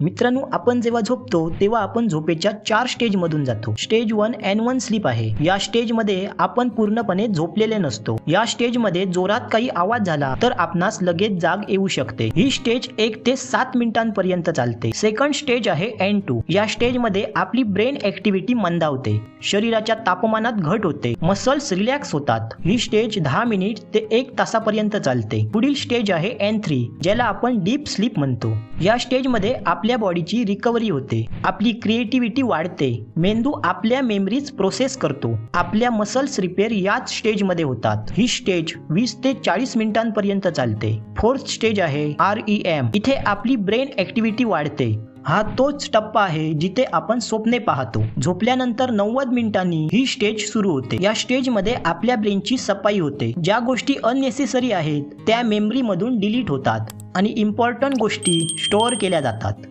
मित्रांनो, आपण जेव्हा झोपतो तेव्हा आपण झोपेच्या 4 स्टेज मधून जातो. स्टेज 1 N1 स्लीप आहे. या स्टेज मध्ये आपण पूर्णपणे झोपलेले नसतो. या स्टेज मध्ये जोरात काही आवाज झाला तर आपणास लगेच जाग येऊ शकते. ही स्टेज 1 ते 7 मिनिटांपर्यंत चालते. सेकंड स्टेज आहे N2. या स्टेज मध्ये आपली ब्रेन ऍक्टिव्हिटी मंदावते, शरीराच्या तापमानात घट होते, मसल्स रिलॅक्स होतात. ही स्टेज 10 मिनिट ते 1 तासापर्यंत चालते. पुढील स्टेज आहे N3, ज्याला आपण डीप स्लीप म्हणतो. या स्टेज मध्ये आपल्या बॉडीची रिकव्हरी होते, आपली क्रिएटिव्हिटी वाढते, मेंदू आपल्या मेमरीज प्रोसेस करतो, आपल्या मसल्स रिपेअर याच स्टेज मध्ये होतात. ही स्टेज 20 ते 40 मिनिटांपर्यंत चालते. फोर्थ स्टेज आहे REM. इथे आपली ब्रेन ऍक्टिव्हिटी वाढते. हा तोच टप्पा आहे जिथे आपण स्वप्ने पाहतो. झोपल्यानंतर 90 मिनिटांनी ही स्टेज सुरू होते. या स्टेज मध्ये आपल्या ब्रेनची सफाई होते. ज्या गोष्टी अननेसेसरी आहेत त्या मेमरी मधून डिलीट होतात आणि इम्पॉर्टंट गोष्टी स्टोअर केल्या जातात.